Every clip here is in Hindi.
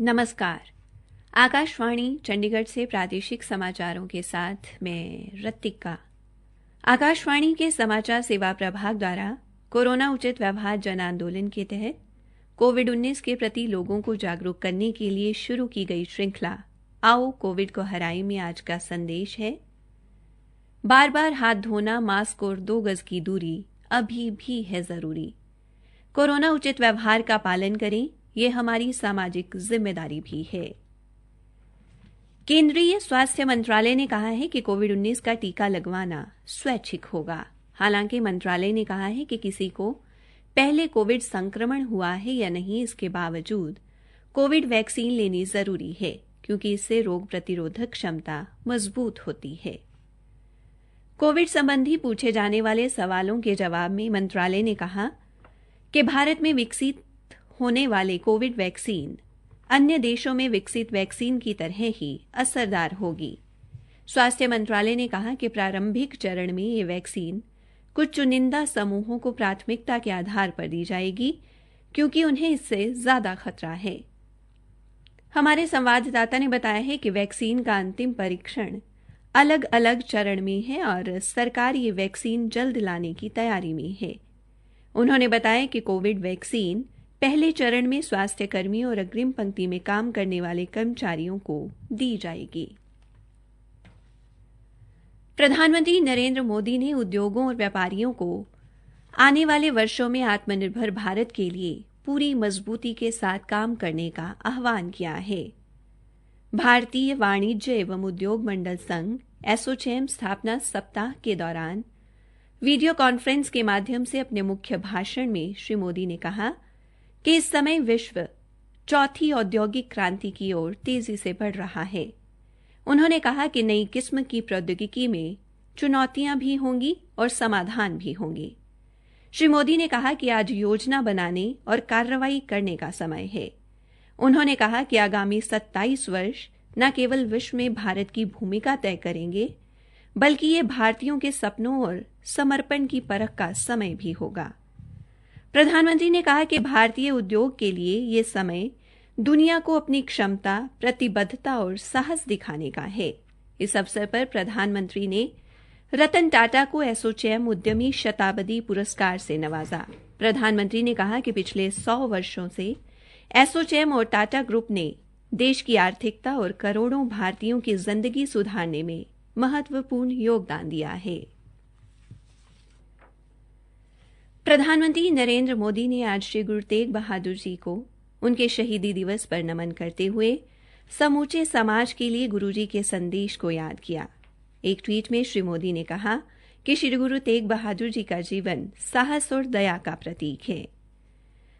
नमस्कार। आकाशवाणी चंडीगढ़ से प्रादेशिक समाचारों के साथ मैं रत्तिका। आकाशवाणी के समाचार सेवा प्रभाग द्वारा कोरोना उचित व्यवहार जन आंदोलन के तहत कोविड-19 के प्रति लोगों को जागरूक करने के लिए शुरू की गई श्रृंखला आओ कोविड को हराएं में आज का संदेश है, बार-बार हाथ धोना, मास्क और 2 गज की दूरी अभी भी है ज़रूरी। कोरोना उचित व्यवहार का पालन करें, ये हमारी सामाजिक जिम्मेदारी भी है। केंद्रीय स्वास्थ्य मंत्रालय ने कहा है कि कोविड-19 का टीका लगवाना स्वैच्छिक होगा। हालांकि मंत्रालय ने कहा है कि किसी को पहले कोविड संक्रमण हुआ है या नहीं, इसके बावजूद कोविड वैक्सीन लेनी जरूरी है, क्योंकि इससे रोग प्रतिरोधक क्षमता मजबूत होती है। कोविड संबंधी पूछे जाने वाले सवालों के जवाब में मंत्रालय ने कहा कि भारत में विकसित होने वाले कोविड वैक्सीन अन्य देशों में विकसित वैक्सीन की तरह ही असरदार होगी। स्वास्थ्य मंत्रालय ने कहा कि प्रारंभिक चरण में ये वैक्सीन कुछ चुनिंदा समूहों को प्राथमिकता के आधार पर दी जाएगी, क्योंकि उन्हें इससे ज्यादा खतरा है। हमारे संवाददाता ने बताया है कि वैक्सीन का अंतिम परीक्षण अलग-अलग चरण में है और सरकार ये वैक्सीन जल्द लाने की तैयारी में है। उन्होंने बताया कि कोविड वैक्सीन पहले चरण में स्वास्थ्य कर्मियों और अग्रिम पंक्ति में काम करने वाले कर्मचारियों को दी जाएगी। प्रधानमंत्री नरेंद्र मोदी ने उद्योगों और व्यापारियों को आने वाले वर्षों में आत्मनिर्भर भारत के लिए पूरी मजबूती के साथ काम करने का आह्वान किया है। भारतीय वाणिज्य एवं उद्योग मंडल संघ एसोचैम स्थापना सप्ताह के दौरान वीडियो कॉन्फ्रेंस के माध्यम से अपने मुख्य भाषण में श्री मोदी ने कहा कि इस समय विश्व चौथी औद्योगिक क्रांति की ओर तेजी से बढ़ रहा है। उन्होंने कहा कि नई किस्म की प्रौद्योगिकी में चुनौतियां भी होंगी और समाधान भी होंगे। श्री मोदी ने कहा कि आज योजना बनाने और कार्रवाई करने का समय है। उन्होंने कहा कि आगामी 27 वर्ष न केवल विश्व में भारत की भूमिका तय करेंगे, बल्कि ये भारतीयों के सपनों और समर्पण की परख का समय भी होगा। प्रधानमंत्री ने कहा कि भारतीय उद्योग के लिए ये समय दुनिया को अपनी क्षमता, प्रतिबद्धता और साहस दिखाने का है। इस अवसर पर प्रधानमंत्री ने रतन टाटा को एसोचैम उद्यमी शताब्दी पुरस्कार से नवाजा। प्रधानमंत्री ने कहा कि पिछले 100 वर्षों से एसोचैम और टाटा ग्रुप ने देश की आर्थिकता और करोड़ों भारतीयों की जिंदगी सुधारने में महत्वपूर्ण योगदान दिया है। प्रधानमंत्री नरेंद्र मोदी ने आज श्री गुरु तेग बहादुर जी को उनके शहीदी दिवस पर नमन करते हुए समूचे समाज के लिए गुरु जी के संदेश को याद किया। एक ट्वीट में श्री मोदी ने कहा कि श्री गुरु तेग बहादुर जी का जीवन साहस और दया का प्रतीक है।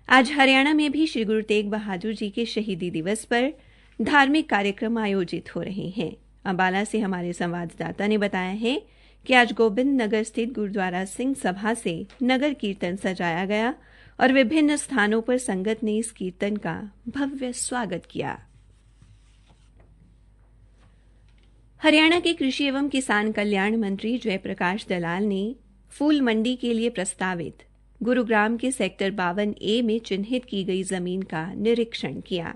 आज हरियाणा में भी श्री गुरु तेग बहादुर जी के शहीदी दिवस पर धार्मिक कार्यक्रम आयोजित हो रहे हैं। अंबाला से हमारे संवाददाता ने बताया है कि आज गोबिंद नगर स्थित गुरुद्वारा सिंह सभा से नगर कीर्तन सजाया गया और विभिन्न स्थानों पर संगत ने इस कीर्तन का भव्य स्वागत किया। हरियाणा के कृषि एवं किसान कल्याण मंत्री जयप्रकाश दलाल ने फूल मंडी के लिए प्रस्तावित गुरुग्राम के सेक्टर 52A में चिन्हित की गई जमीन का निरीक्षण किया।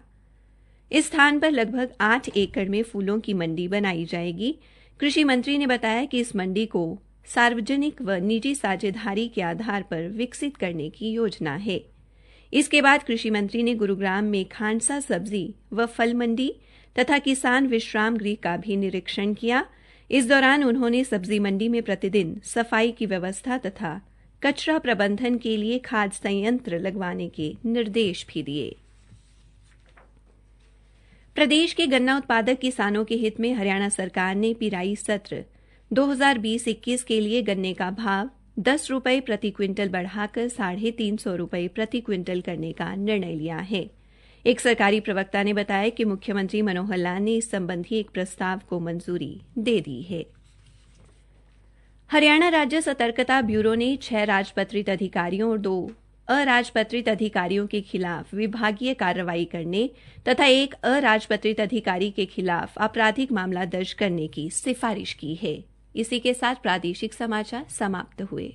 इस स्थान पर लगभग 8 एकड़ में फूलों की मंडी बनाई जाएगी। कृषि मंत्री ने बताया कि इस मंडी को सार्वजनिक व निजी साझेदारी के आधार पर विकसित करने की योजना है। इसके बाद कृषि मंत्री ने गुरुग्राम में खानसा सब्जी व फल मंडी तथा किसान विश्राम गृह का भी निरीक्षण किया। इस दौरान उन्होंने सब्जी मंडी में प्रतिदिन सफाई की व्यवस्था तथा कचरा प्रबंधन के लिए खाद संयंत्र लगवाने के निर्देश भी दिए। प्रदेश के गन्ना उत्पादक किसानों के हित में हरियाणा सरकार ने पिराई सत्र 2020-21 के लिए गन्ने का भाव 10 रुपये प्रति क्विंटल बढ़ाकर 350 रुपये प्रति क्विंटल करने का निर्णय लिया है। एक सरकारी प्रवक्ता ने बताया कि मुख्यमंत्री मनोहर लाल ने इस संबंधी एक प्रस्ताव को मंजूरी दे दी है। हरियाणा राज्य सतर्कता ब्यूरो ने 6 राजपत्रित अधिकारियों और 2 अराजपत्रित अधिकारियों के खिलाफ विभागीय कार्रवाई करने तथा एक अराजपत्रित अधिकारी के खिलाफ आपराधिक मामला दर्ज करने की सिफारिश की है। इसी के साथ प्रादेशिक समाचार समाप्त हुए।